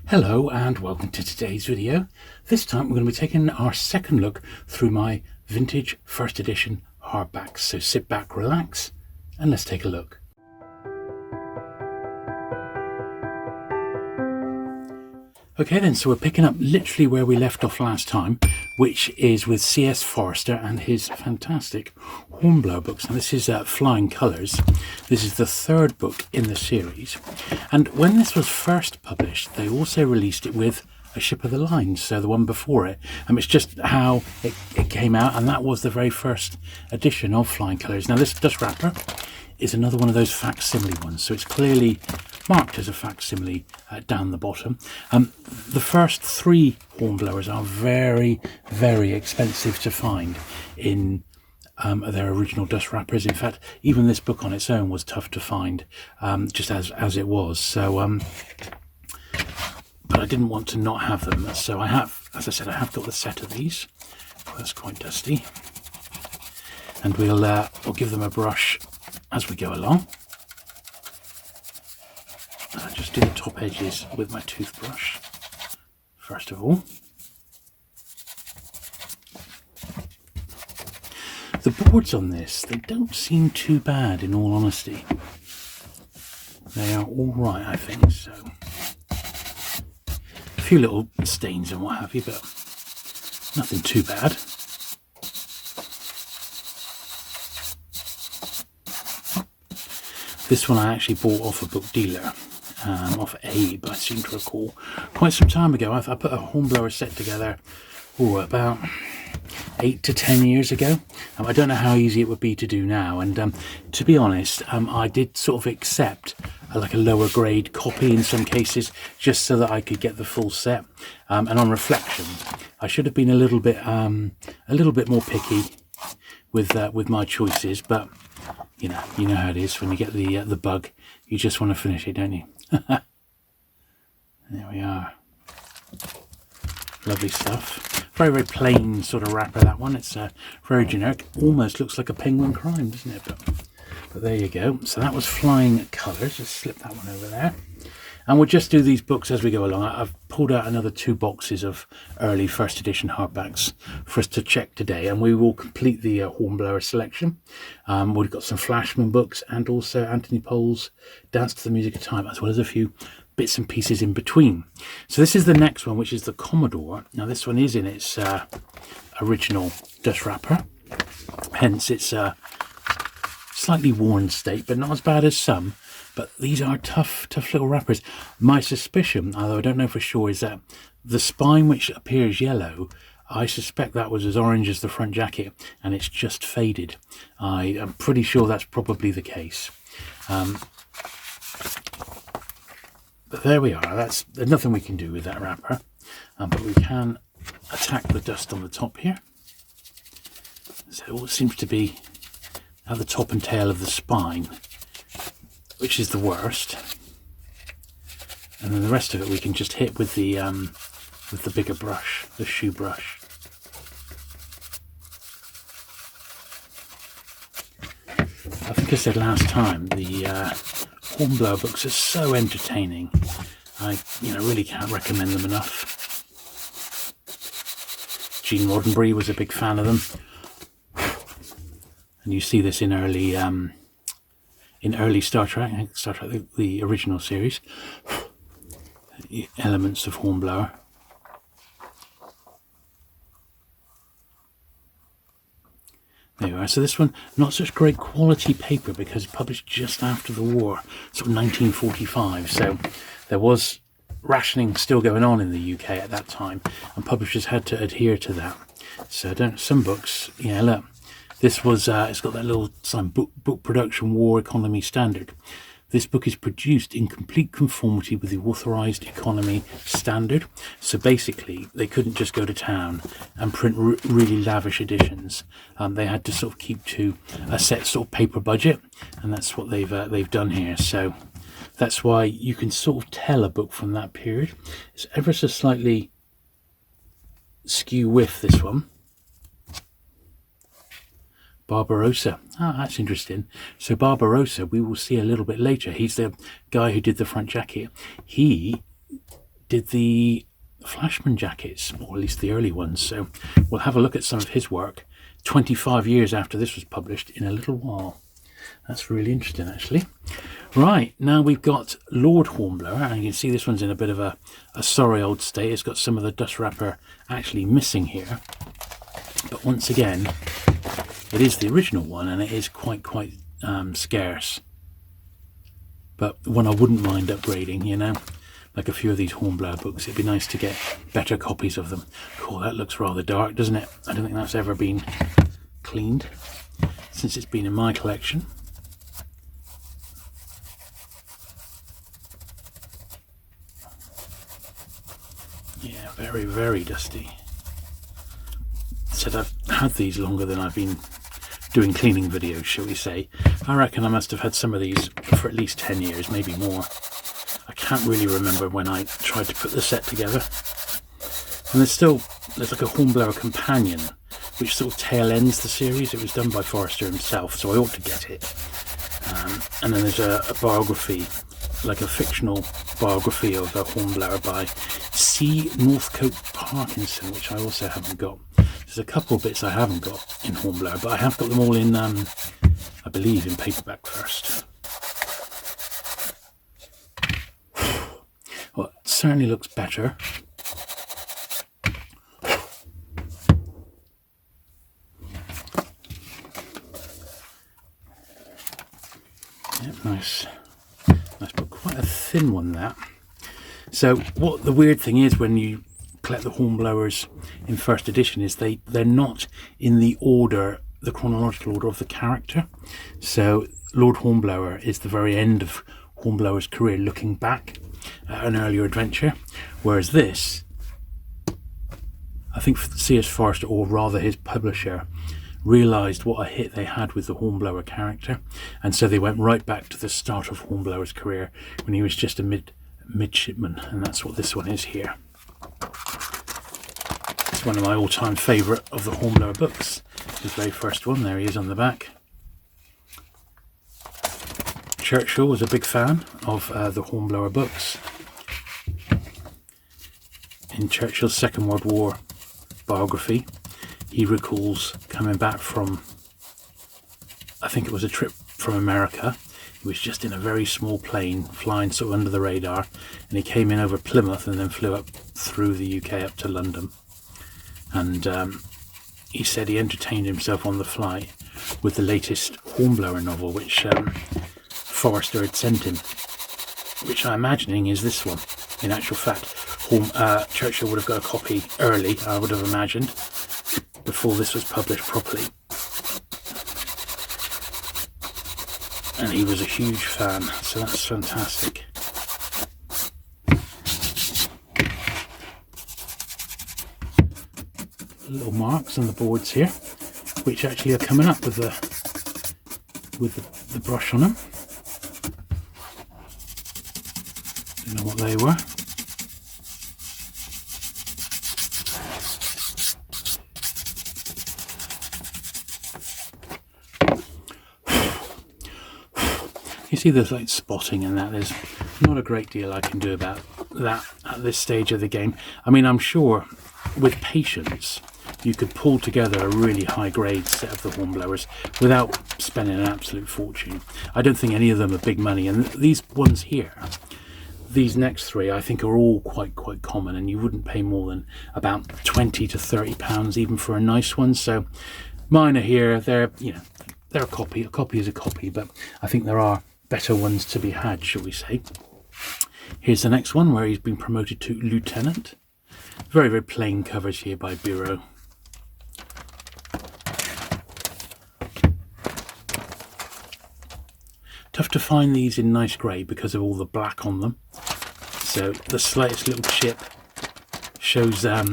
Hello and welcome to today's video. This time we're going to be taking our second look through my vintage first edition hardbacks. So sit back, relax, and let's take a look. Okay then, so we're picking up literally where we left off last time, which is with C.S. Forester and his fantastic Hornblower books. Now this is Flying Colours. This is the third book in the series. And when this was first published, they also released it with A Ship of the Line, so the one before it. It's just how it came out, and that was the very first edition of Flying Colours. Now this dust wrapper is another one of those facsimile ones, so it's clearly marked as a facsimile down the bottom. The first three Hornblowers are very, very expensive to find in their original dust wrappers. In fact, even this book on its own was tough to find, just as it was. So, but I didn't want to not have them. So I have, as I said, I have got the set of these. That's quite dusty, and we'll give them a brush as we go along. I'll just do the top edges with my toothbrush first of all. The boards on this, they don't seem too bad in all honesty. They are all right, I think. So a few little stains and what have you, but nothing too bad. This one I actually bought off a book dealer, off Abe, I seem to recall, quite some time ago. I put a Hornblower set together about 8 to 10 years ago. I don't know how easy it would be to do now, and to be honest, I did sort of accept like a lower grade copy in some cases, just so that I could get the full set. And on reflection, I should have been a little bit more picky with my choices, but you know how it is when you get the bug. You just want to finish it, don't you? There we are. Lovely stuff. Very, very plain sort of wrapper, that one. It's very generic. Almost looks like a Penguin Crime, doesn't it? But there you go. So that was Flying Colours. Just slip that one over there. And we'll just do these books as we go along. I've pulled out another 2 boxes of early first edition hardbacks for us to check today, and we will complete the Hornblower selection. We've got some Flashman books and also Anthony Powell's Dance to the Music of Time, as well as a few bits and pieces in between. So this is the next one, which is the Commodore. Now this one is in its original dust wrapper, hence its slightly worn state, but not as bad as some. But these are tough little wrappers. My suspicion, although I don't know for sure, is that the spine, which appears yellow, I suspect that was as orange as the front jacket, and it's just faded. I am pretty sure that's probably the case. But there we are. There's nothing we can do with that wrapper, but we can attack the dust on the top here. So it seems to be at the top and tail of the spine, which is the worst, and then the rest of it we can just hit with the bigger brush, the shoe brush. I think I said last time, the Hornblower books are so entertaining. I really can't recommend them enough. Gene Roddenberry was a big fan of them, and you see this in early Star Trek, the original series, elements of Hornblower. There you are. So this one, not such great quality paper because published just after the war, sort of 1945. So there was rationing still going on in the UK at that time, and publishers had to adhere to that. So some books, look. This was, it's got that little sign, book production war economy standard. This book is produced in complete conformity with the authorised economy standard. So basically, they couldn't just go to town and print really lavish editions. They had to sort of keep to a set sort of paper budget, and that's what they've done here. So that's why you can sort of tell a book from that period. It's ever so slightly skew with this one. Barbarossa. That's interesting. So Barbarossa, we will see a little bit later. He's the guy who did the front jacket. He did the Flashman jackets, or at least the early ones. So we'll have a look at some of his work 25 years after this was published in a little while. That's really interesting, actually. Right, now we've got Lord Hornblower, and you can see this one's in a bit of a sorry old state. It's got some of the dust wrapper actually missing here. But once again, it is the original one, and it is quite scarce. But one I wouldn't mind upgrading, you know. Like a few of these Hornblower books, it'd be nice to get better copies of them. Cool, that looks rather dark, doesn't it? I don't think that's ever been cleaned since it's been in my collection. Yeah, very dusty. Said I've had these longer than I've been doing cleaning videos, shall we say. I reckon I must have had some of these for at least 10 years, maybe more. I can't really remember when I tried to put the set together. And there's like a Hornblower companion, which sort of tail ends the series. It was done by Forster himself, so I ought to get it. And then there's a biography, like a fictional biography of a Hornblower by C. Northcote Parkinson, which I also haven't got. There's a couple of bits I haven't got in Hornblower, but I have got them all in, I believe, in paperback first. Well, it certainly looks better. Yep, nice book. Quite a thin one, that. So what the weird thing is when you collect the Hornblowers in first edition is they're not in the order, the chronological order of the character. So Lord Hornblower is the very end of Hornblower's career, looking back at an earlier adventure, whereas this, I think C.S. Forster, or rather his publisher, realised what a hit they had with the Hornblower character, and so they went right back to the start of Hornblower's career when he was just a midshipman, and that's what this one is here. It's one of my all-time favourite of the Hornblower books. His very first one, there he is on the back. Churchill was a big fan of the Hornblower books. In Churchill's Second World War biography, he recalls coming back from, I think it was a trip from America. He was just in a very small plane, flying sort of under the radar, and he came in over Plymouth and then flew up through the UK up to London. And he said he entertained himself on the flight with the latest Hornblower novel, which Forster had sent him, which I'm imagining is this one. In actual fact, Churchill would have got a copy early, I would have imagined, before this was published properly. And he was a huge fan, so that's fantastic. Little marks on the boards here, which actually are coming up with the brush on them. Don't know what they were. You see there's like spotting and that. There's not a great deal I can do about that at this stage of the game. I mean, I'm sure with patience you could pull together a really high grade set of the Hornblowers without spending an absolute fortune. I don't think any of them are big money, and these ones here, these next three, I think are all quite common, and you wouldn't pay more than about £20 to £30 even for a nice one. So mine are here. They're a copy. A copy is a copy, but I think there are better ones to be had, shall we say. Here's the next one where he's been promoted to lieutenant. Very plain covers here by Bureau. Tough to find these in nice grey because of all the black on them. So the slightest little chip shows up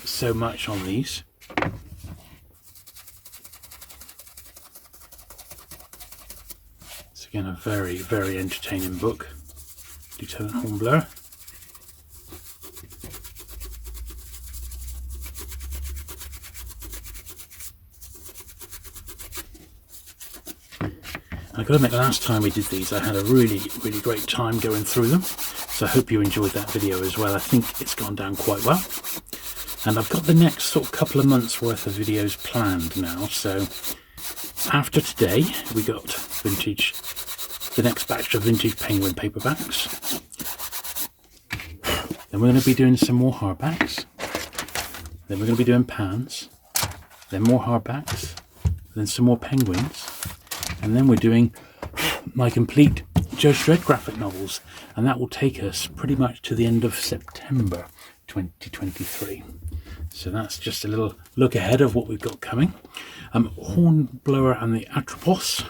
so much on these. It's again a very entertaining book, Lieutenant Hornblower. I gotta admit, last time we did these I had a really great time going through them. So I hope you enjoyed that video as well. I think it's gone down quite well. And I've got the next sort of couple of months worth of videos planned now. So after today, we got the next batch of vintage Penguin paperbacks. Then we're going to be doing some more hardbacks. Then we're going to be doing pans. Then more hardbacks. Then some more penguins. And then we're doing my complete Judge Dredd graphic novels. And that will take us pretty much to the end of September 2023. So that's just a little look ahead of what we've got coming. Hornblower and the Atropos.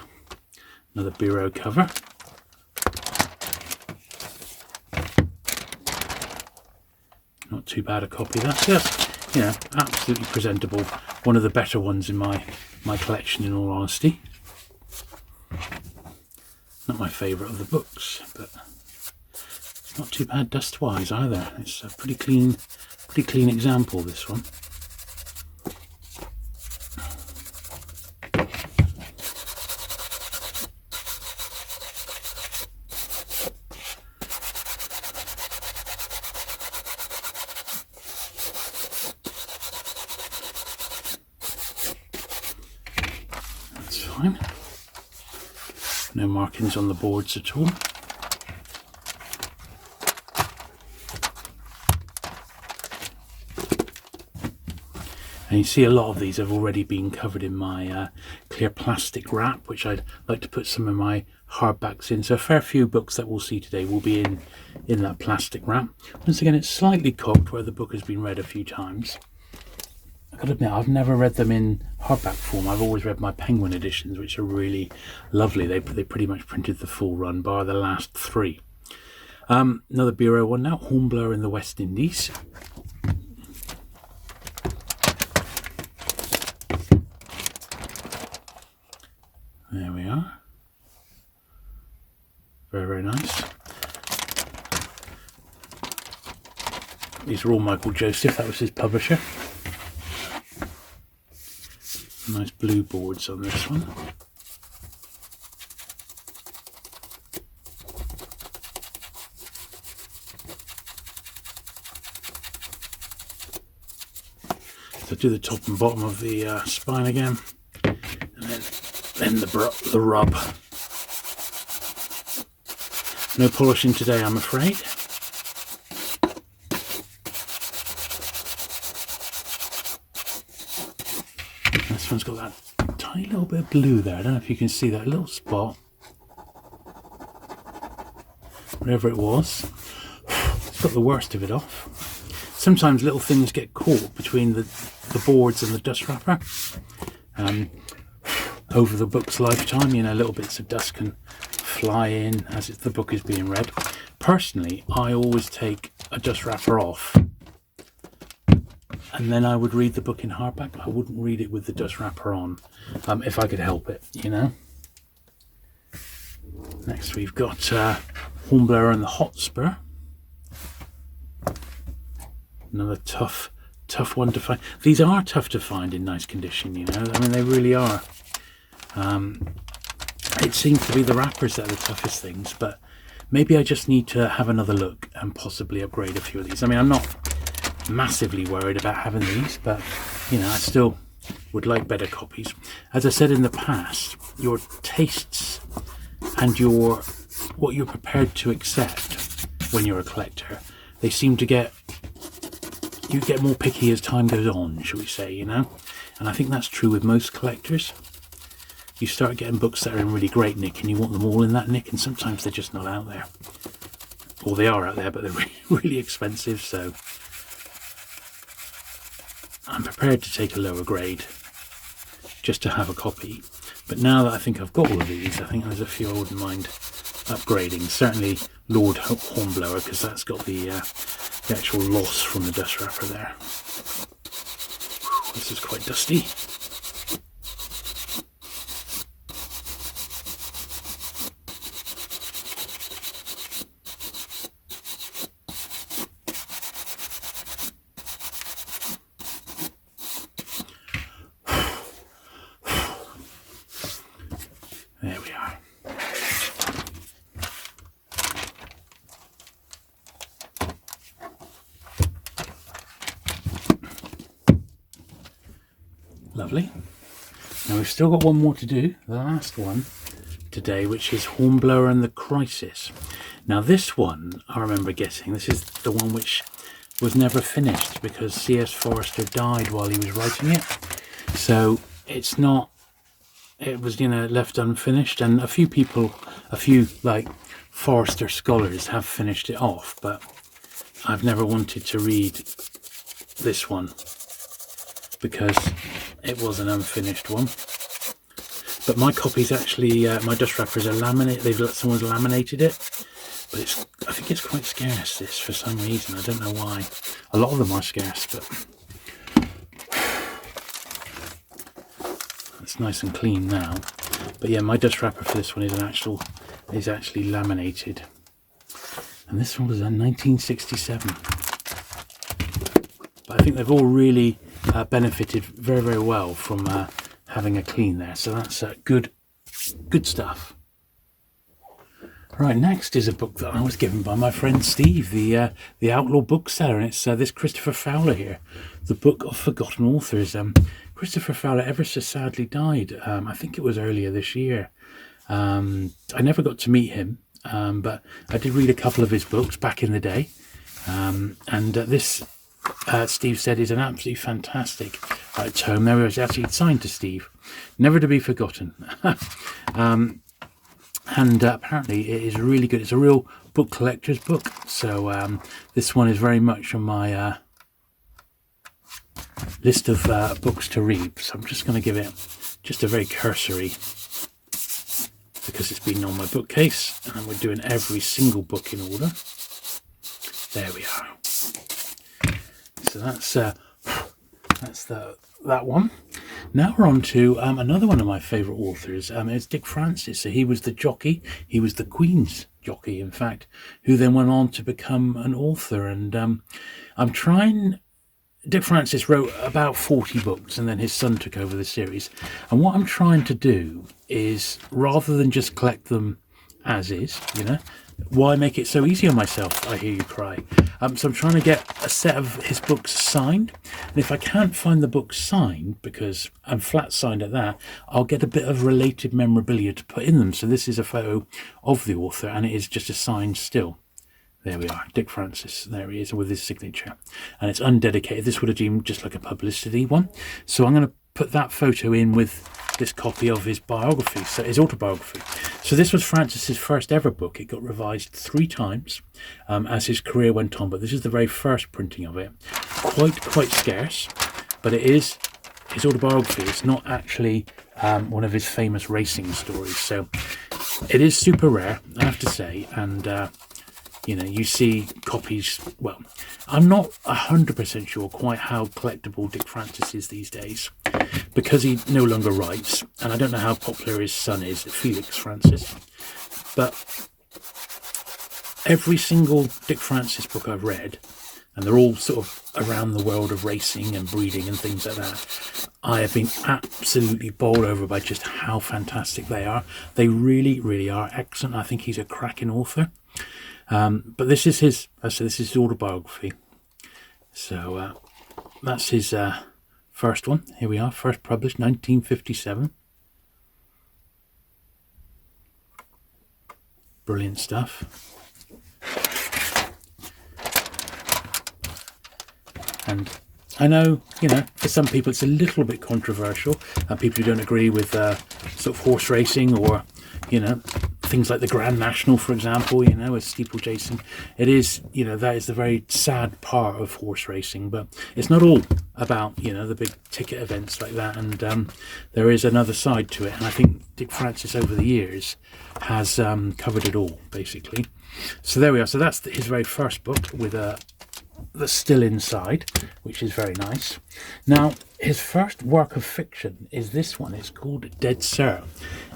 Another bureau cover. Not too bad a copy. That's just, you know, absolutely presentable. One of the better ones in my collection, in all honesty. Not my favourite of the books, but it's not too bad dust-wise either. It's a pretty clean example, this one. That's fine. No markings on the boards at all. And you see a lot of these have already been covered in my clear plastic wrap, which I'd like to put some of my hardbacks in. So a fair few books that we'll see today will be in that plastic wrap. Once again, it's slightly cocked where the book has been read a few times. I've got to admit, I've never read them in hardback form. I've always read my Penguin editions, which are really lovely. They pretty much printed the full run, bar the last 3. Another bureau one now, Hornblower in the West Indies. There we are. Very, very nice. These are all Michael Joseph, that was his publisher. Nice blue boards on this one. So do the top and bottom of the spine again, and then the rub. No polishing today, I'm afraid. This one's got that tiny little bit of blue there. I don't know if you can see that little spot. Whatever it was. It's got the worst of it off. Sometimes little things get caught between the boards and the dust wrapper. Over the book's lifetime, you know, little bits of dust can fly in as the book is being read. Personally, I always take a dust wrapper off, and then I would read the book in hardback. I wouldn't read it with the dust wrapper on, if I could help it, you know. Next we've got Hornblower and the Hotspur. Another tough one to find. These are tough to find in nice condition, you know. I mean, they really are. It seems to be the wrappers that are the toughest things, but maybe I just need to have another look and possibly upgrade a few of these. I mean, I'm not massively worried about having these, but you know, I still would like better copies. As I said in the past, your tastes and what you're prepared to accept when you're a collector, they seem to you get more picky as time goes on, shall we say, you know. And I think that's true with most collectors. You start getting books that are in really great nick and you want them all in that nick, and sometimes they're just not out there. Or they are out there, but they're really, really expensive, so I'm prepared to take a lower grade just to have a copy. But now that I think I've got all of these, I think there's a few I wouldn't mind upgrading. Certainly Lord Hornblower, because that's got the actual loss from the dust wrapper there. This is quite dusty. There we are. Lovely. Now we've still got one more to do, the last one today, which is Hornblower and the Crisis. Now this one, I remember getting, this is the one which was never finished because C.S. Forester died while he was writing it. So it's not, it was, you know, left unfinished, and a few people, a few like Forester scholars have finished it off, but I've never wanted to read this one because it was an unfinished one. But my copy's actually, my dust wrappers are laminated, someone's laminated it, but it's, I think it's quite scarce, this, for some reason. I don't know why. A lot of them are scarce, but it's nice and clean now. But yeah, my dust wrapper for this one is actually laminated. And this one was in 1967. But I think they've all really benefited very, very well from having a clean there. So that's good stuff. Right, next is a book that I was given by my friend Steve, the Outlaw bookseller, and it's this Christopher Fowler here, The Book of Forgotten Authors. Christopher Fowler ever so sadly died. I think it was earlier this year. I never got to meet him, but I did read a couple of his books back in the day. This, Steve said, is an absolutely fantastic tome. There was actually signed to Steve, never to be forgotten. And apparently it is really good. It's a real book collector's book. So this one is very much on my list of books to read. So I'm just going to give it just a very cursory, because it's been on my bookcase and we're doing every single book in order. There we are. So that's that one. Now we're on to another one of my favourite authors. It's Dick Francis. So he was the jockey. He was the Queen's jockey, in fact, who then went on to become an author. And Dick Francis wrote about 40 books, and then his son took over the series. And what I'm trying to do is, rather than just collect them as is, you know, why make it so easy on myself, I hear you cry. So I'm trying to get a set of his books signed. And if I can't find the book signed, because I'm flat signed at that, I'll get a bit of related memorabilia to put in them. So this is a photo of the author, and it is just a signed still. There we are, Dick Francis. There he is with his signature. And it's undedicated. This would have been just like a publicity one. So I'm going to put that photo in with this copy of his biography, so his autobiography. So this was Francis's first ever book. It got revised 3 times as his career went on, but this is the very first printing of it. Quite scarce, but it is his autobiography. It's not actually one of his famous racing stories. So it is super rare, I have to say, and you know, you see copies. Well, I'm not 100% sure quite how collectible Dick Francis is these days, because he no longer writes, and I don't know how popular his son is, Felix Francis. But every single Dick Francis book I've read, and they're all sort of around the world of racing and breeding and things like that, I have been absolutely bowled over by just how fantastic they are. They really, really are excellent. I think he's a cracking author. But this is his, this is his autobiography. So that's his first one. Here we are, first published 1957. Brilliant stuff. And I know, you know, for some people it's a little bit controversial, people who don't agree with sort of horse racing, or, you know, things like the Grand National, for example, you know, with steeplechasing. It is, you know, that is the very sad part of horse racing, but it's not all about, you know, the big ticket events like that. And there is another side to it, and I think Dick Francis over the years has covered it all, basically. So there we are. So that's his very first book with the still inside, which is very nice. Now, his first work of fiction is this one. It's called Dead Sir,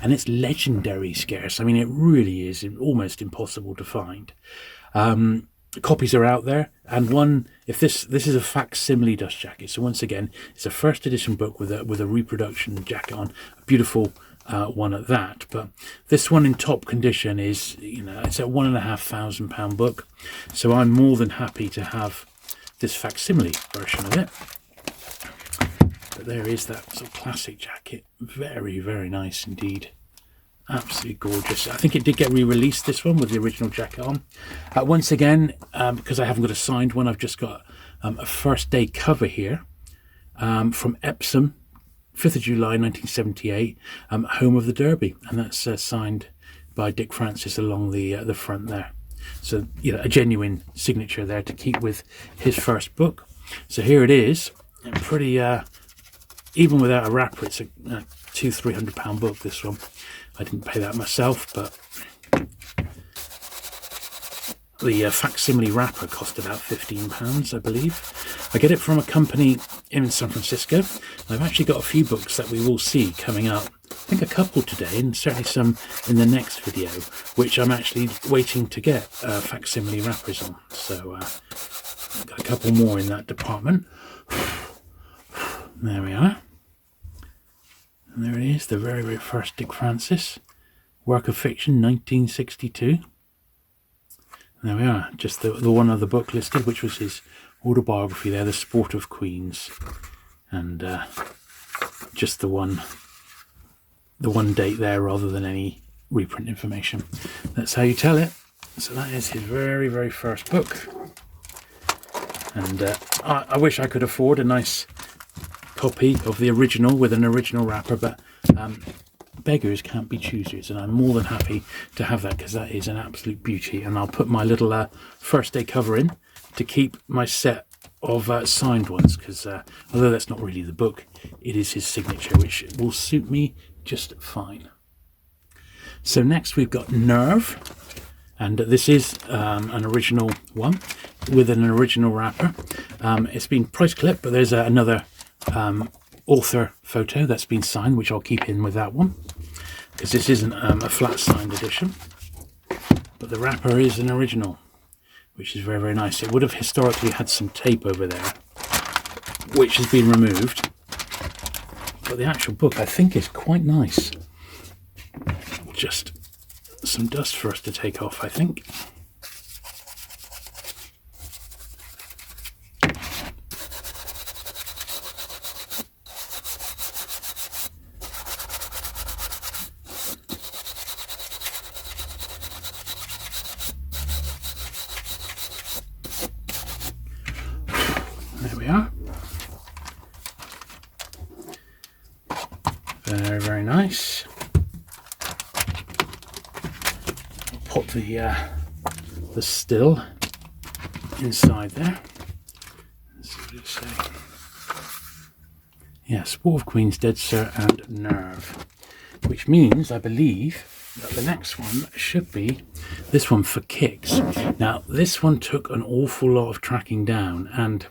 and it's legendary scarce. I mean, it really is almost impossible to find. Copies are out there, and one, if this is a facsimile dust jacket. So once again, it's a first edition book with a reproduction jacket on, a beautiful one at that. But this one in top condition is, you know, it's a £1,500 book. So I'm more than happy to have this facsimile version of it. But there is that sort of classic jacket. Very, very nice indeed. Absolutely gorgeous. I think it did get re-released, this one, with the original jacket on. Once again, because I haven't got a signed one, I've just got a first day cover here from Epsom, 5th of July 1978, home of the Derby, and that's signed by Dick Francis along the front there. So, you know, a genuine signature there to keep with his first book. So here it is, a pretty, even without a wrapper, it's a £200-300 book, this one. I didn't pay that myself, but the facsimile wrapper cost about £15, I believe. I get it from a company in San Francisco. I've actually got a few books that we will see coming up. I think a couple today, and certainly some in the next video, which I'm actually waiting to get facsimile wrappers on. So I've got a couple more in that department. There we are. And there it is, the very, very first Dick Francis. Work of fiction, 1962. There we are, just the one other book listed, which was his autobiography there, The Sport of Queens. And just the one date there rather than any reprint information. That's how you tell it. So that is his very, very first book. And I wish I could afford a nice copy of the original with an original wrapper, but beggars can't be choosers, and I'm more than happy to have that because that is an absolute beauty. And I'll put my little first day cover in to keep my set of signed ones, because although that's not really the book, it is his signature, which will suit me just fine. So next we've got Nerve, and this is an original one with an original wrapper. It's been price clipped, but there's another author photo that's been signed, which I'll keep in with that one, because this isn't a flat signed edition, but the wrapper is an original, which is very, very nice. It would have historically had some tape over there, which has been removed, but the actual book I think is quite nice. Just some dust for us to take off, I think. There we are. Very, very nice. I'll put the still inside there. Let's see what it says. Yeah, Sport of Queens, Dead Sir, and Nerve. Which means, I believe, that the next one should be this one for Kicks. Now, this one took an awful lot of tracking down, and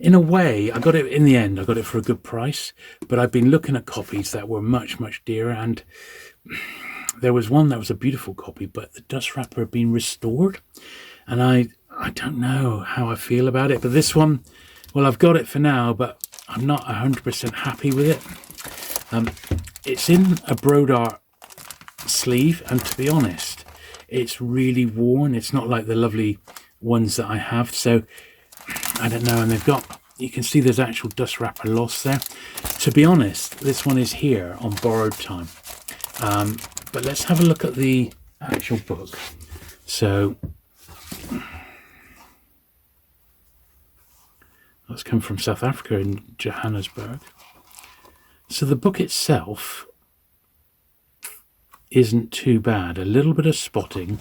in a way, I got it in the end. I got it for a good price, but I've been looking at copies that were much, much dearer, and there was one that was a beautiful copy, but the dust wrapper had been restored, and I don't know how I feel about it. But this one, well, I've got it for now, but I'm not 100% happy with it. It's in a Brodart sleeve, and to be honest, it's really worn. It's not like the lovely ones that I have, so I don't know. And they've got, you can see there's actual dust wrapper loss there. To be honest, this one is here on borrowed time. But let's have a look at the actual book. So that's come from South Africa in Johannesburg. So the book itself isn't too bad. A little bit of spotting,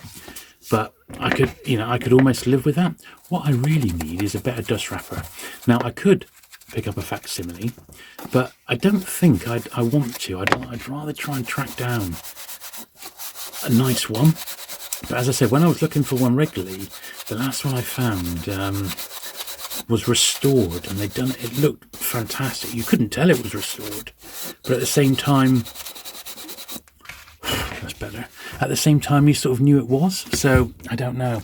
but I could almost live with that. What I really need is a better dust wrapper. Now, I could pick up a facsimile, but I don't think I want to. I'd rather try and track down a nice one. But as I said, when I was looking for one regularly, the last one I found was restored, and they'd done it. It looked fantastic. You couldn't tell it was restored, but at the same time, that's better. At the same time, you sort of knew it was. So I don't know.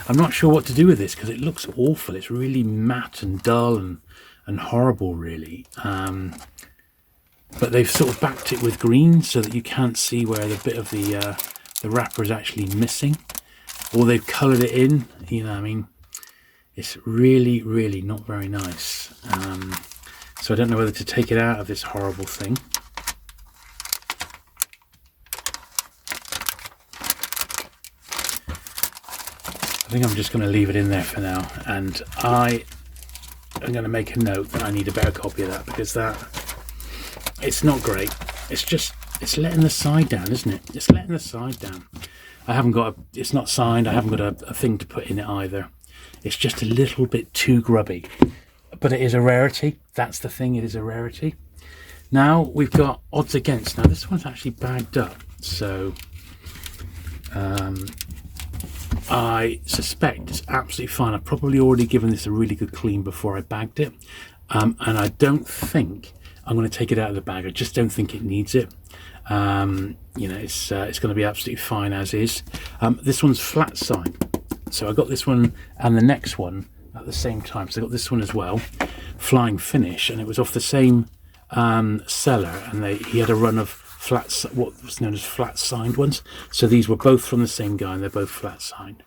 I'm not sure what to do with this because it looks awful. It's really matte and dull and horrible, really. But they've sort of backed it with green so that you can't see where the bit of the wrapper is actually missing, or they've coloured it in. You know, I mean, it's really, really not very nice. So I don't know whether to take it out of this horrible thing. I think I'm just going to leave it in there for now, and I am going to make a note that I need a better copy of that, because it's not great. It's letting the side down, isn't it? It's letting the side down. It's not signed. I haven't got a thing to put in it either. It's just a little bit too grubby, but it is a rarity. That's the thing. It is a rarity. Now we've got odds against. Now this one's actually bagged up, so I suspect it's absolutely fine. I've probably already given this a really good clean before I bagged it, and I don't think I'm going to take it out of the bag. I just don't think it needs it. You know, it's going to be absolutely fine as is. This one's flat signed, so I got this one and the next one at the same time. So I got this one as well, Flying Finish, and it was off the same seller, and he had a run of what was known as flat signed ones. So these were both from the same guy, and they're both flat signed.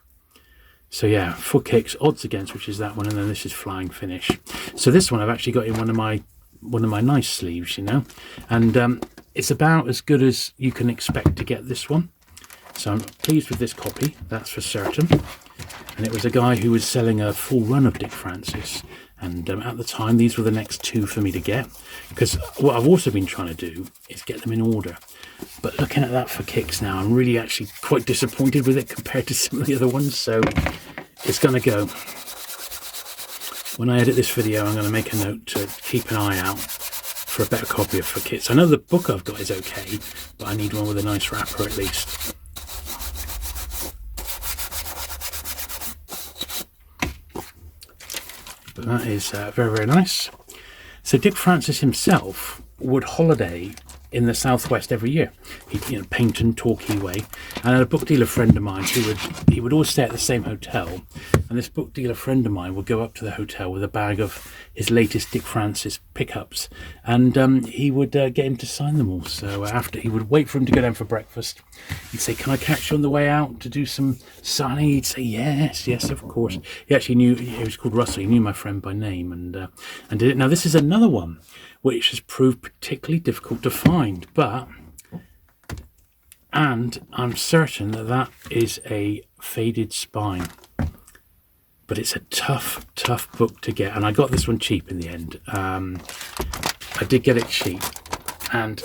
So yeah, for kicks, odds against, which is that one, and then this is Flying Finish. So this one I've actually got in one of my nice sleeves, you know, and it's about as good as you can expect to get this one. So I'm pleased with this copy, that's for certain. And it was a guy who was selling a full run of Dick Francis, and at the time these were the next two for me to get, because what I've also been trying to do is get them in order. But looking at that for kicks now, I'm really actually quite disappointed with it compared to some of the other ones, so it's going to go. When I edit this video, I'm going to make a note to keep an eye out for a better copy of For Kits. I know the book I've got is okay, but I need one with a nice wrapper at least. But that is very, very nice. So Dick Francis himself would holiday in the southwest every year. He'd, you know, Paynton, Torquay way, and I had a book dealer friend of mine he would always stay at the same hotel, and this book dealer friend of mine would go up to the hotel with a bag of his latest Dick Francis pickups, and he would get him to sign them all. So after he would wait for him to go down for breakfast, he'd say, "Can I catch you on the way out to do some signing?" He'd say, yes, of course. He actually knew, he was called Russell, he knew my friend by name, and did it. Now this is another one which has proved particularly difficult to find, and I'm certain that is a faded spine. But it's a tough book to get, and I got this one cheap in the end. I did get it cheap, and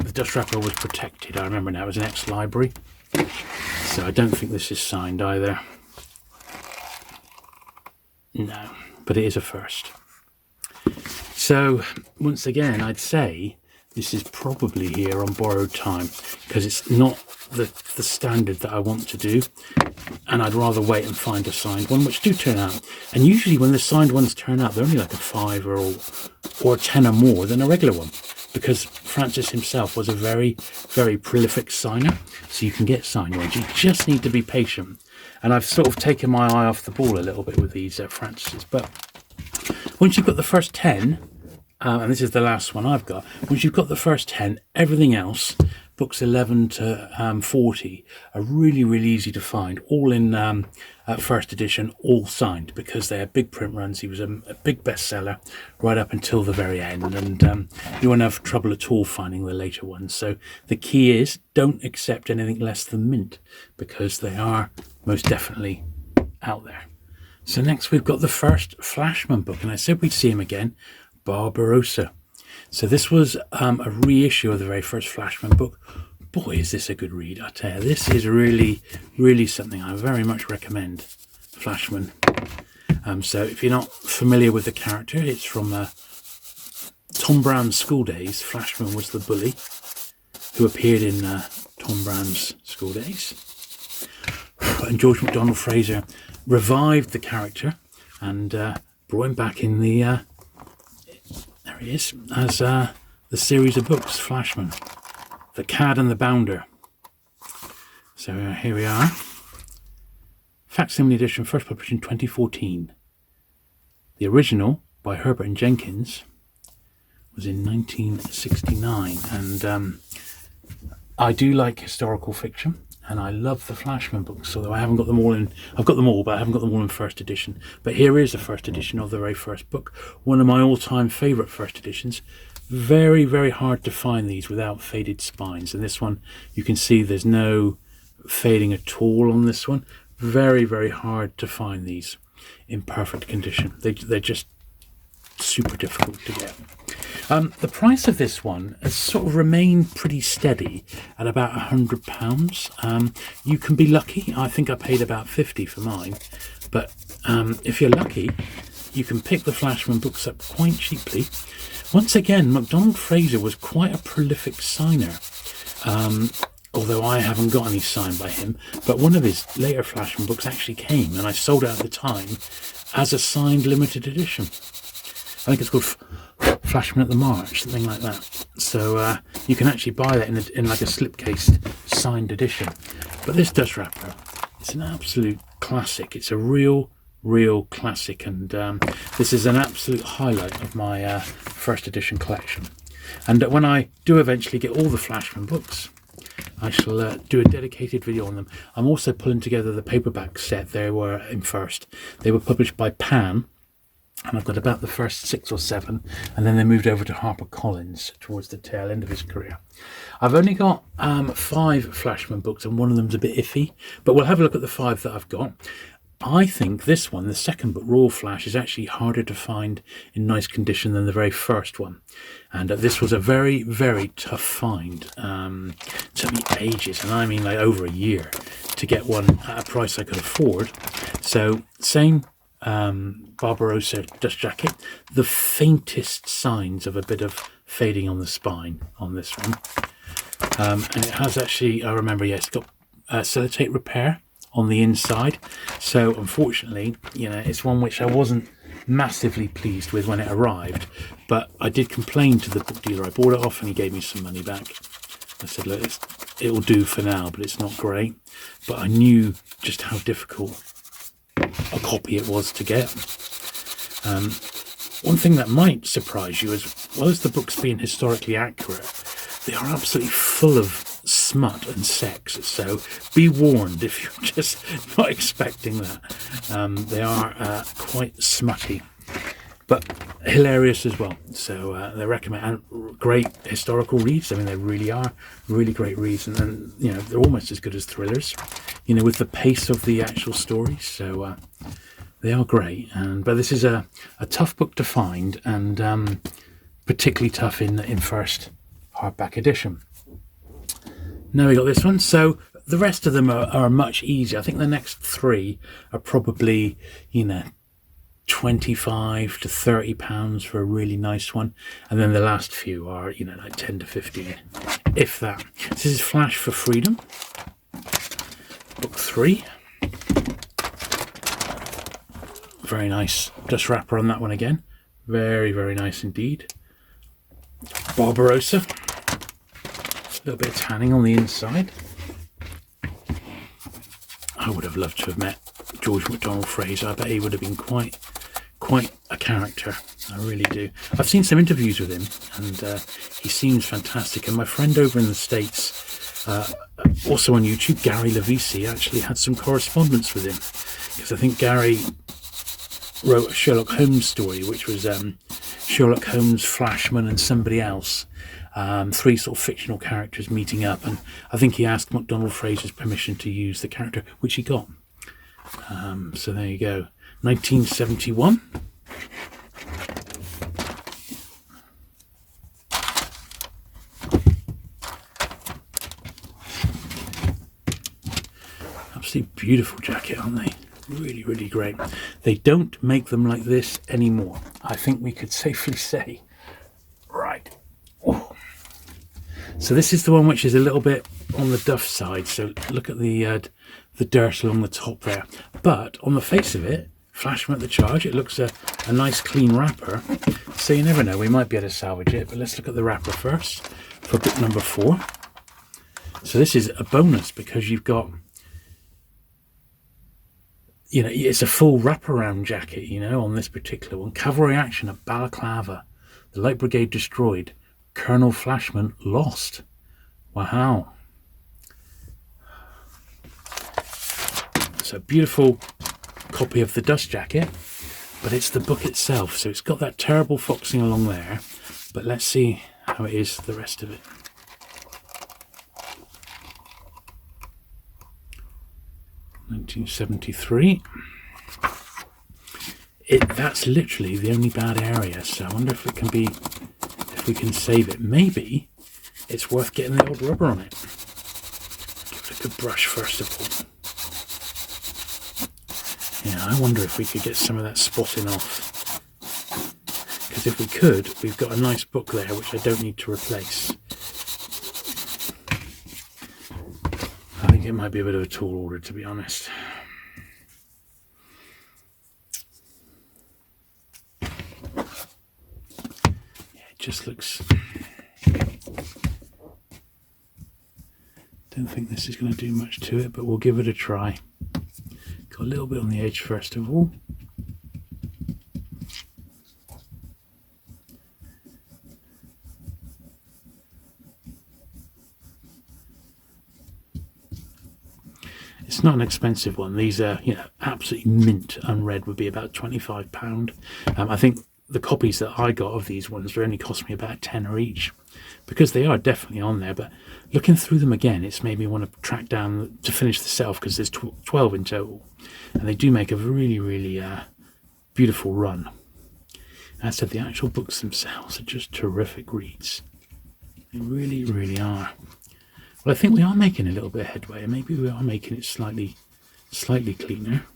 the dust wrapper was protected. I remember now, it was an ex-library, so I don't think this is signed either. No, but it is a first. So once again, I'd say this is probably here on borrowed time, because it's not the standard that I want to do, and I'd rather wait and find a signed one, which do turn out. And usually when the signed ones turn out, they're only like a £5 or a tenner more than a regular one, because Francis himself was a very, very prolific signer, so you can get signed ones. You just need to be patient. And I've sort of taken my eye off the ball a little bit with these Francises, but once you've got the first 10, and this is the last one I've got, once you've got the first 10, everything else, books 11 to 40, are really, really easy to find, all in first edition, all signed, because they had big print runs. He was a big bestseller right up until the very end, and you won't have trouble at all finding the later ones. So the key is, don't accept anything less than mint, because they are most definitely out there. So next we've got the first Flashman book, and I said we'd see him again, Barbarossa. So this was a reissue of the very first Flashman book. Boy, is this a good read, I tell you. This is really, really something I very much recommend, Flashman. So if you're not familiar with the character, it's from Tom Brown's School Days. Flashman was the bully who appeared in Tom Brown's School Days. And George MacDonald Fraser revived the character and brought him back in the there he is, as the series of books, Flashman, The Cad and the Bounder. So here we are. Facsimile edition, first published in 2014. The original, by Herbert and Jenkins, was in 1969, and I do like historical fiction, And I love the Flashman books, although I haven't got them all in. I've got them all, but I haven't got them all in first edition. But here is the first edition of the very first book. One of my all-time favourite first editions. Very, very hard to find these without faded spines. And this one, you can see there's no fading at all on this one. Very, very hard to find these in perfect condition. They're just super difficult to get. The price of this one has sort of remained pretty steady at about £100. You can be lucky. I think I paid about 50 for mine, but if you're lucky, you can pick the Flashman books up quite cheaply. Once again, MacDonald Fraser was quite a prolific signer, although I haven't got any signed by him, but one of his later Flashman books actually came, and I sold it at the time as a signed limited edition. I think it's called Flashman at the March, something like that. So you can actually buy that in like a slipcased signed edition. But this dust wrapper, it's an absolute classic. It's a real classic, and this is an absolute highlight of my first edition collection. And when I do eventually get all the Flashman books, I shall do a dedicated video on them. I'm also pulling together the paperback set. They were in first. They were published by Pan. And I've got about the first 6 or 7, and then they moved over to HarperCollins towards the tail end of his career. I've only got 5 Flashman books, and one of them's a bit iffy, but we'll have a look at the 5 that I've got. I think this one, the second book, Royal Flash, is actually harder to find in nice condition than the very first one. And this was a very, very tough find. It took me ages, and I mean like over a year, to get one at a price I could afford. So, same Barbarossa dust jacket, the faintest signs of a bit of fading on the spine on this one, and it has actually, I remember, yes, it's got sellotape repair on the inside. So unfortunately, you know, it's one which I wasn't massively pleased with when it arrived, but I did complain to the book dealer I bought it off, and he gave me some money back. I said, look, it'll do for now, but it's not great. But I knew just how difficult a copy it was to get. One thing that might surprise you is, well, as the books being historically accurate, they are absolutely full of smut and sex, so be warned if you're just not expecting that. They are quite smutty, but hilarious as well. So they recommend, and great historical reads. I mean, they really are really great reads, and you know, they're almost as good as thrillers, you know, with the pace of the actual story. So they are great. But this is a tough book to find, and particularly tough in first hardback edition. Now we got this one. So the rest of them are much easier. I think the next 3 are probably, you know, £25 to £30 for a really nice one, and then the last few are, you know, like 10 to 15, if that. This is Flash for Freedom, book 3. Very nice dust wrapper on that one again. Very, very nice indeed. Barbarossa, a little bit of tanning on the inside. I would have loved to have met George MacDonald Fraser. I bet he would have been quite a character. I really do. I've seen some interviews with him, and he seems fantastic. And my friend over in the States, also on YouTube, Gary Levisi, actually had some correspondence with him, because I think Gary wrote a Sherlock Holmes story, which was Sherlock Holmes, Flashman, and somebody else. 3 sort of fictional characters meeting up, and I think he asked MacDonald Fraser's permission to use the character, which he got. So there you go. 1971. Absolutely beautiful jacket, aren't they? Really, really great. They don't make them like this anymore, I think we could safely say. Right. Oh. So this is the one which is a little bit on the duff side. So look at the dirt along the top there. But on the face of it, Flashman at the charge, it looks a nice clean wrapper. So you never know, we might be able to salvage it. But let's look at the wrapper first for book number 4. So this is a bonus, because you've got, you know, it's a full wraparound jacket, you know, on this particular one. Cavalry action at Balaclava. The Light Brigade destroyed. Colonel Flashman lost. Wow. So beautiful copy of the dust jacket, but it's the book itself. So it's got that terrible foxing along there, but let's see how it is the rest of it. (1973). That's literally the only bad area, so I wonder if it can be, if we can save it. Maybe it's worth getting the old rubber on it. Give it a good brush first of all. Yeah, I wonder if we could get some of that spotting off, because if we could, we've got a nice book there which I don't need to replace. I think it might be a bit of a tall order, to be honest. Just looks, don't think this is going to do much to it, but we'll give it a try. Got a little bit on the edge first of all. It's not an expensive one. These are, you know, absolutely mint unread would be about £25. I think the copies that I got of these ones only cost me about a tenner each, because they are definitely on there. But looking through them again, it's made me want to track down to finish the set off, because there's 12 in total, and they do make a really, really beautiful run. As I said, the actual books themselves are just terrific reads. They really, really are. Well, I think we are making a little bit of headway, and maybe we are making it slightly cleaner.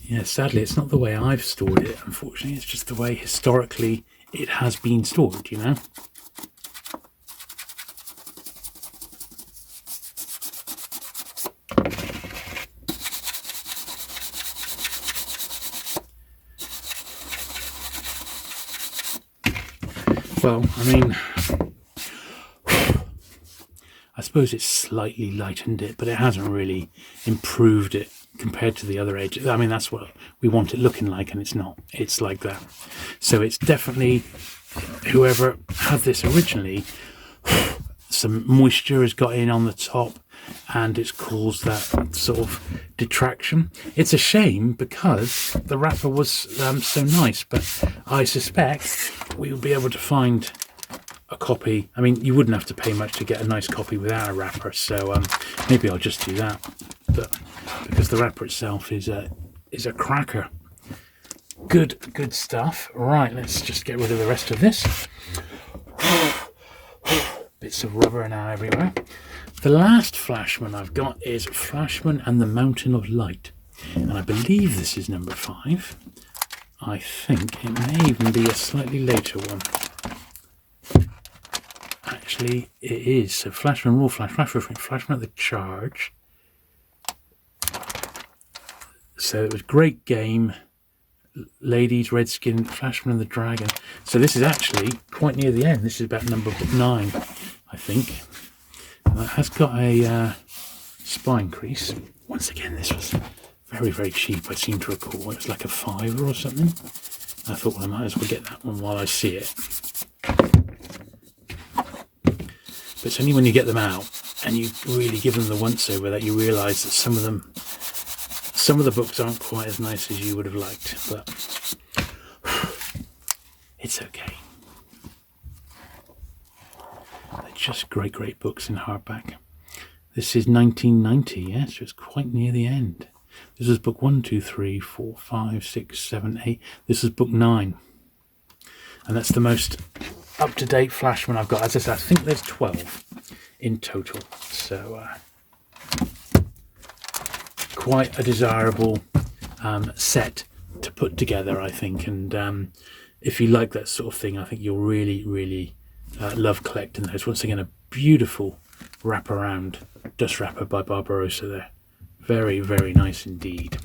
Yeah, sadly, it's not the way I've stored it, unfortunately. It's just the way historically it has been stored, you know. Well, I mean, I suppose it's slightly lightened it, but it hasn't really improved it compared to the other ages. I mean, that's what we want it looking like, and it's not. It's like that. So it's definitely, whoever had this originally, some moisture has got in on the top, and it's caused that sort of detraction. It's a shame, because the wrapper was so nice, but I suspect we'll be able to find a copy. I mean, you wouldn't have to pay much to get a nice copy without a wrapper, so maybe I'll just do that. But because the wrapper itself is a cracker. Good stuff. Right, let's just get rid of the rest of this. Bits of rubber now everywhere. The last Flashman I've got is Flashman and the Mountain of Light, and I believe this is number 5. I think it may even be a slightly later one. Actually, it is. So Flashman, Raw Flash, Flashman at the Charge. So it was Great Game, Ladies, Redskin, Flashman and the Dragon. So this is actually quite near the end. This is about number 9, I think. And that has got a spine crease. Once again, this was very, very cheap. I seem to recall it was like a £5 or something. I thought, well, I might as well get that one while I see it. But it's only when you get them out and you really give them the once over that you realise that some of the books aren't quite as nice as you would have liked, but it's okay. They're just great books in hardback. This is 1990, yes, so it's quite near the end. This is book 1, 2, 3, 4, 5, 6, 7, 8. This is book 9. And that's the most up-to-date Flashman I've got. As I said, I think there's 12 in total. So quite a desirable set to put together, I think. And if you like that sort of thing, I think you'll really, really love collecting those. Once again, a beautiful wraparound dust wrapper by Barbarossa there. Very, very nice indeed.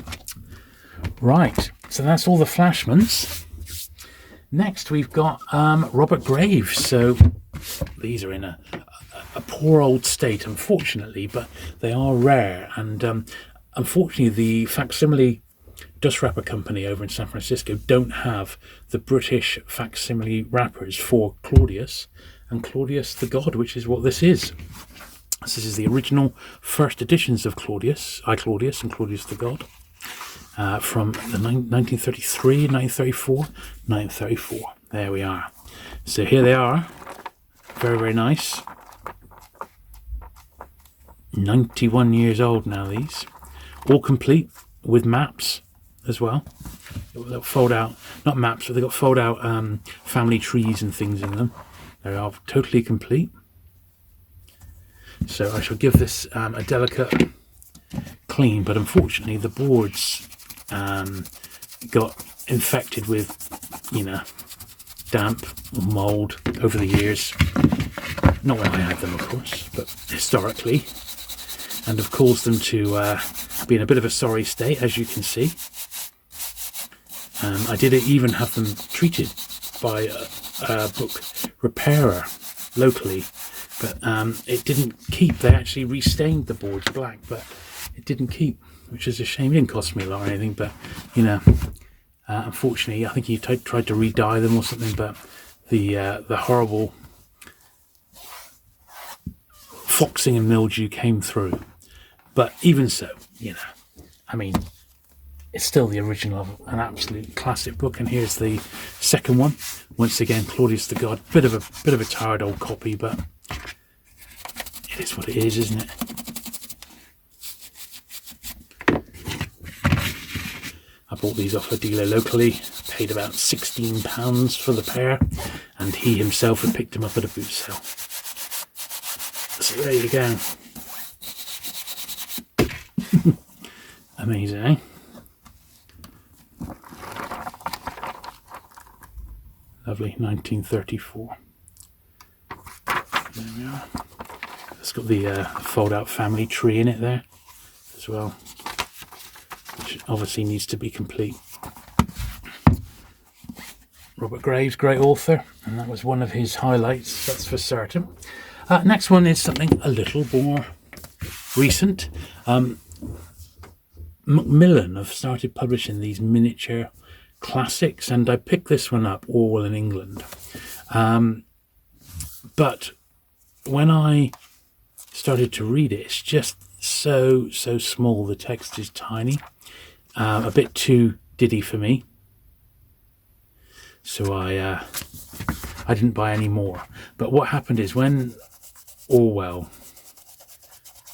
Right, so that's all the Flashmans. Next we've got Robert Graves. So these are in a poor old state, unfortunately, but they are rare. And unfortunately, the facsimile Dust Wrapper Company over in San Francisco don't have the British facsimile wrappers for Claudius and Claudius the God, which is what this is. This is the original first editions of Claudius, I Claudius and Claudius the God, from the 1933, 1934, 1934. There we are. So here they are. Very, very nice. 91 years old now, these. All complete with maps as well. They'll fold out, not maps, but they've got fold out family trees and things in them. They are totally complete. So I shall give this a delicate clean, but unfortunately the boards got infected with, damp or mould over the years. Not when I had them, of course, but historically, and have caused them to be in a bit of a sorry state, as you can see. I did even have them treated by a book repairer locally, but it didn't keep. They actually restained the boards black, but it didn't keep, which is a shame. It didn't cost me a lot or anything, but unfortunately, I think he tried to re-dye them or something, but the horrible foxing and mildew came through. But even so, it's still the original of an absolute classic book. And here's the second one. Once again, Claudius the God. Bit of a tired old copy, but it is what it is, isn't it? I bought these off a dealer locally, paid about £16 for the pair, and he himself had picked them up at a boot sale. So there you go. Amazing, eh? Lovely, 1934. There we are. It's got the fold-out family tree in it there as well, which obviously needs to be complete. Robert Graves, great author, and that was one of his highlights, that's for certain. Next one is something a little more recent. Macmillan have started publishing these miniature classics, and I picked this one up, Orwell in England. But when I started to read it, it's just so small. The text is tiny, a bit too diddy for me. So I didn't buy any more. But what happened is when Orwell,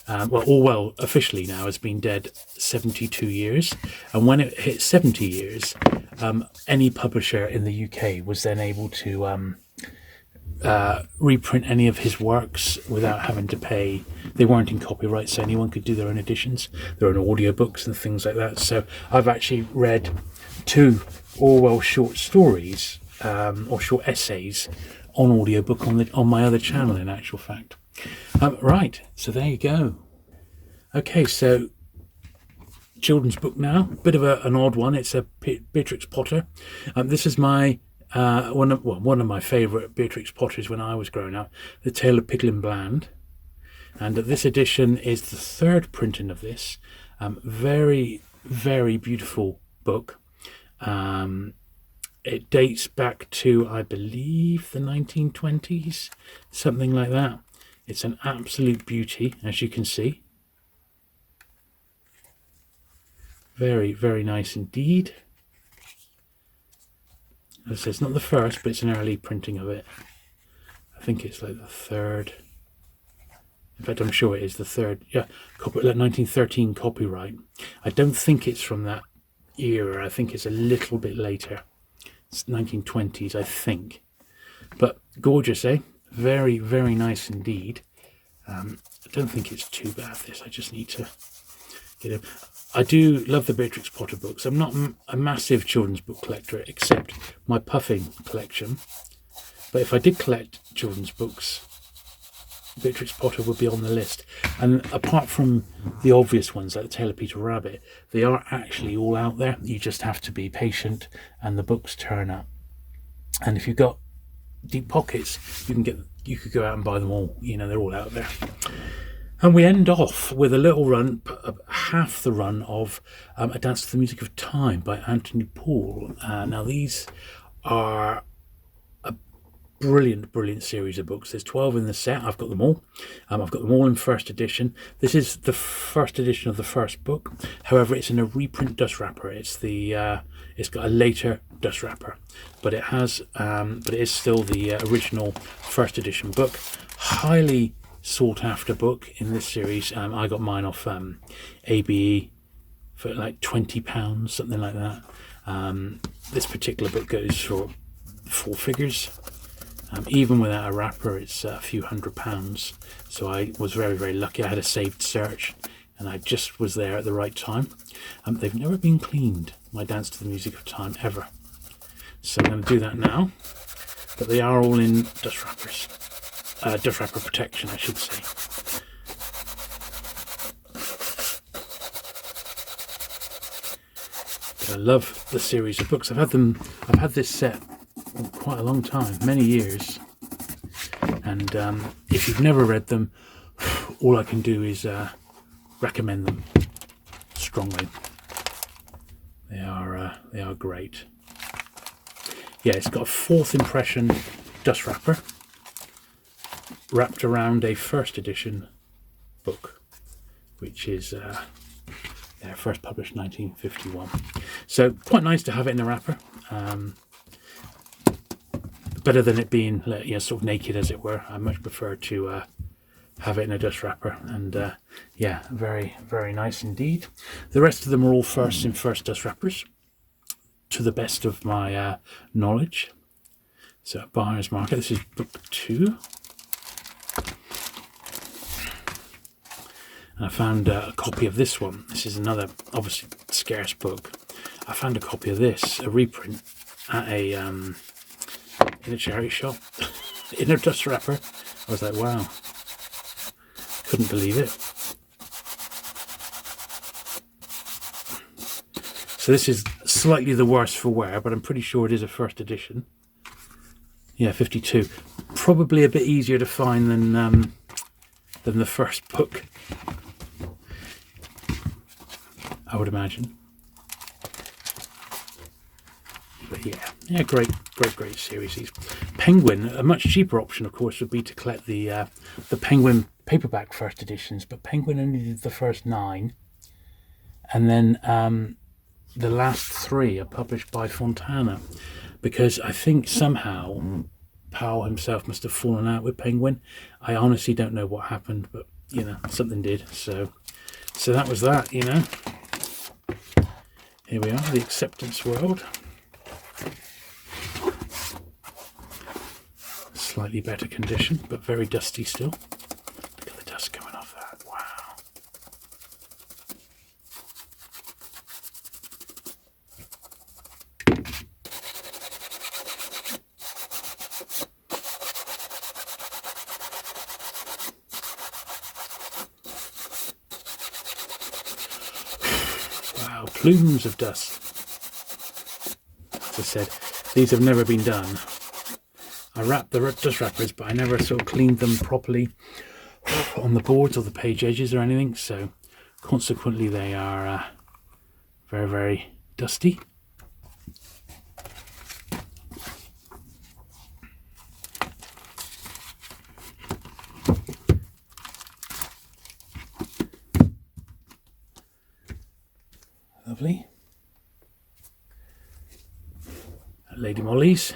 Orwell officially now has been dead 72 years, and when it hit 70 years, any publisher in the UK was then able to reprint any of his works without having to pay. They weren't in copyright, so anyone could do their own editions, their own audiobooks and things like that. So I've actually read 2 Orwell short stories or short essays on audiobook on my other channel, in actual fact. Right, so there you go. Okay, so children's book now, bit of an odd one. It's a Beatrix Potter. This is my one of my favourite Beatrix Potters when I was growing up, The Tale of Piglin Bland, and this edition is the 3rd printing of this. Very, very beautiful book. It dates back to, I believe, the 1920s, something like that. It's an absolute beauty, as you can see. Very, very nice indeed. As I say, it's not the first, but it's an early printing of it. I think it's like the 3rd. In fact, I'm sure it is the 3rd. Yeah, 1913 copyright. I don't think it's from that era. I think it's a little bit later. It's 1920s, I think. But gorgeous, eh? Very, very nice indeed. I don't think it's too bad, this. I just need to get it. I do love the Beatrix Potter books. I'm not a massive children's book collector, except my Puffing collection. But if I did collect children's books, Beatrix Potter would be on the list. And apart from the obvious ones, like The Tale of Peter Rabbit, they are actually all out there. You just have to be patient, and the books turn up. And if you've got deep pockets, you could go out and buy them all. They're all out there. And we end off with a little run, half the run of A Dance to the Music of Time by Anthony Powell. Now these are a brilliant series of books. There's 12 in the set. I've got them all. I've got them all in first edition. This is the first edition of the first book. However, it's in a reprint dust wrapper. It's got a later dust wrapper, but it is still the original first edition book. Highly sought after book in this series. I got mine off ABE for like £20, something like that. This particular book goes for 4 figures. Even without a wrapper, it's a few £100. So I was very lucky. I had a saved search and I just was there at the right time. They've never been cleaned, My Dance to the Music of Time, ever. So I'm going to do that now. But they are all in dust wrappers. Dust wrapper protection, I should say. But I love the series of books. I've had this set for quite a long time, many years. And if you've never read them, all I can do is recommend them strongly. They are great. Yeah, it's got a 4th impression dust wrapper wrapped around a first edition book, which is first published 1951. So quite nice to have it in a wrapper. Better than it being sort of naked, as it were. I much prefer to have it in a dust wrapper, and very nice indeed. The rest of them are all first dust wrappers, to the best of my knowledge. So Buyer's Market, this is book 2. And I found a copy of this one. This is another, obviously, scarce book. I found a copy of this, a reprint, at in a charity shop, in a dust wrapper. I was like, wow. Couldn't believe it. So this is slightly the worse for wear, but I'm pretty sure it is a first edition. Yeah, 52. Probably a bit easier to find than the first book, I would imagine. But yeah, great series. These Penguin, a much cheaper option, of course, would be to collect the Penguin paperback first editions, but Penguin only did the first 9, and then the last 3 are published by Fontana, because I think somehow Powell himself must have fallen out with Penguin. I honestly don't know what happened, but something did. So that was that. Here we are, the Acceptance World. Slightly better condition, but very dusty still. Look at the dust coming off that. Wow. Wow, plumes of dust. As I said, these have never been done. I wrapped the dust wrappers, but I never sort of cleaned them properly on the boards or the page edges or anything, so consequently they are very dusty. Lovely. Lady Molly's.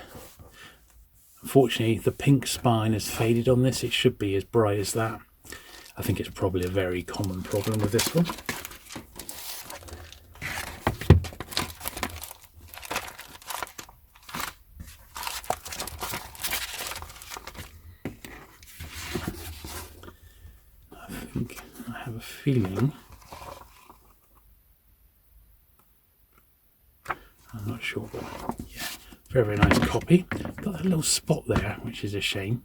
Unfortunately, the pink spine has faded on this. It should be as bright as that. I think it's probably a very common problem with this one. I have a feeling, I'm not sure, but yeah, very nice copy. Got that little spot there, which is a shame.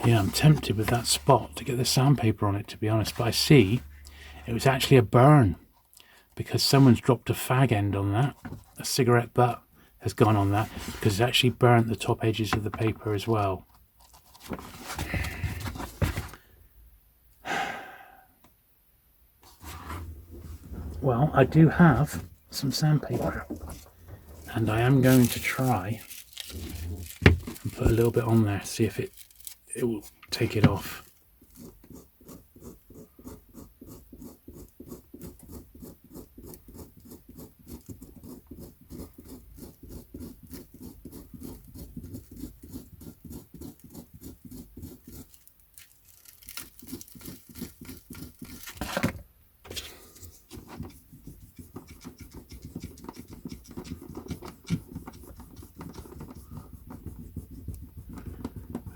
Yeah, I'm tempted with that spot to get the sandpaper on it, to be honest, but I see It was actually a burn because someone's dropped a fag end on that. A cigarette butt has gone on that because it's actually burnt the top edges of the paper as well. Well, I do have some sandpaper, and I am going to try and put a little bit on there, see if it will take it off.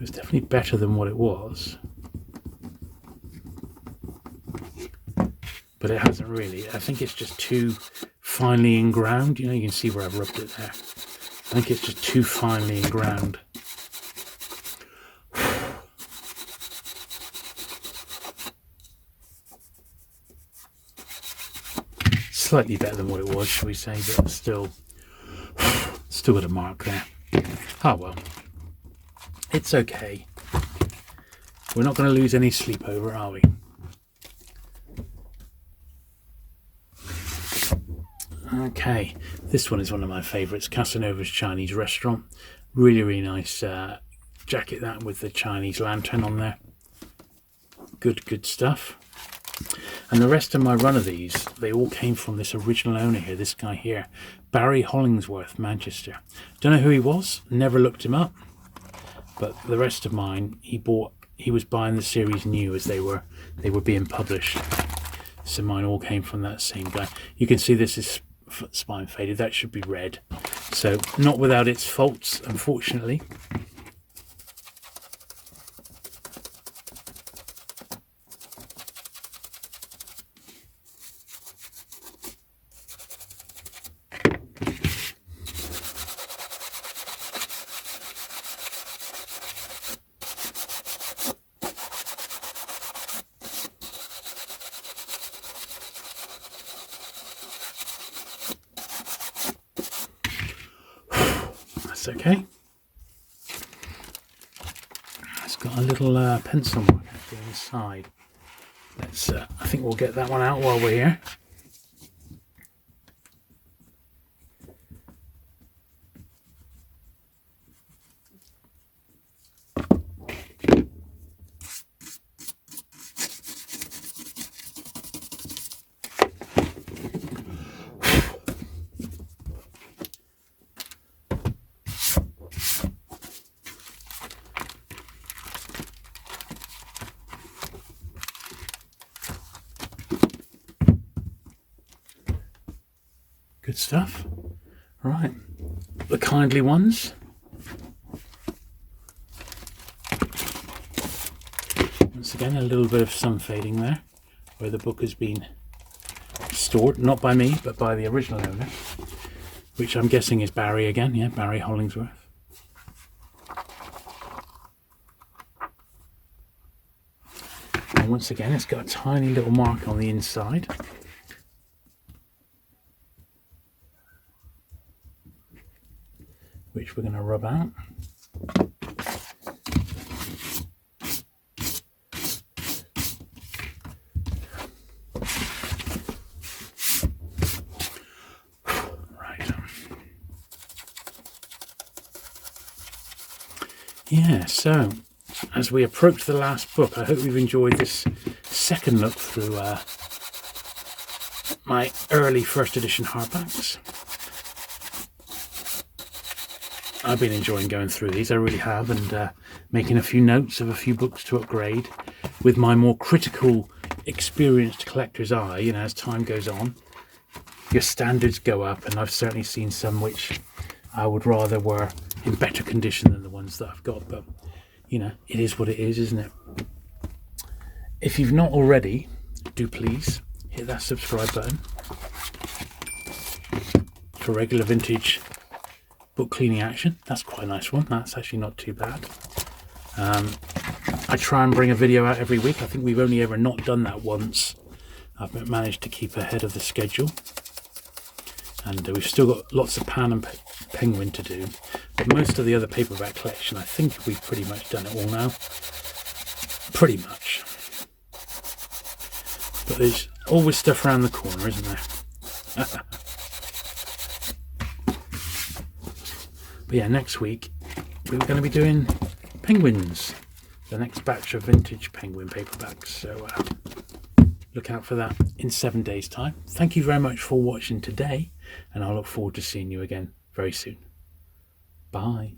It's definitely better than what it was, but it hasn't really. I think it's just too finely inground. You know, you can see where I've rubbed it there. I think it's just too finely inground. Slightly better than what it was, shall we say, but still got a mark there. Oh well. It's okay. We're not going to lose any sleep over, are we? Okay, this one is one of my favourites. Casanova's Chinese Restaurant. Really, really nice jacket, that, with the Chinese lantern on there. Good stuff. And the rest of my run of these, they all came from this original owner here, this guy here, Barry Hollingsworth, Manchester. Don't know who he was, never looked him up. But the rest of mine, he was buying the series new as they were being published. So mine all came from that same guy. You can see this is spine faded. That should be red. So not without its faults, unfortunately. Okay, it's got a little pencil mark on the side. Let's I think we'll get that one out while we're here. Good stuff. Right, the kindly ones. Once again, a little bit of sun fading there, where the book has been stored, not by me, but by the original owner, which I'm guessing is Barry again. Yeah, Barry Hollingsworth. And once again, it's got a tiny little mark on the inside. Which we're going to rub out. Right. Yeah, so as we approach the last book, I hope you've enjoyed this second look through my early first edition hardbacks. I've been enjoying going through these, I really have, and making a few notes of a few books to upgrade with my more critical, experienced collector's eye. You know, as time goes on, your standards go up, and I've certainly seen some which I would rather were in better condition than the ones that I've got, but you know, it is what it is, isn't it? If you've not already, do please hit that subscribe button for regular vintage book cleaning action. That's quite a nice one. That's actually not too bad. I try and bring a video out every week. I think we've only ever not done that once, I've managed to keep ahead of the schedule, and we've still got lots of Pan and Penguin to do, but most of the other paperback collection, I think we've pretty much done it all now. Pretty much. But there's always stuff around the corner, isn't there? But yeah, next week we're going to be doing Penguins, the next batch of vintage Penguin paperbacks. So look out for that in 7 days' time. Thank you very much for watching today, and I look forward to seeing you again very soon. Bye.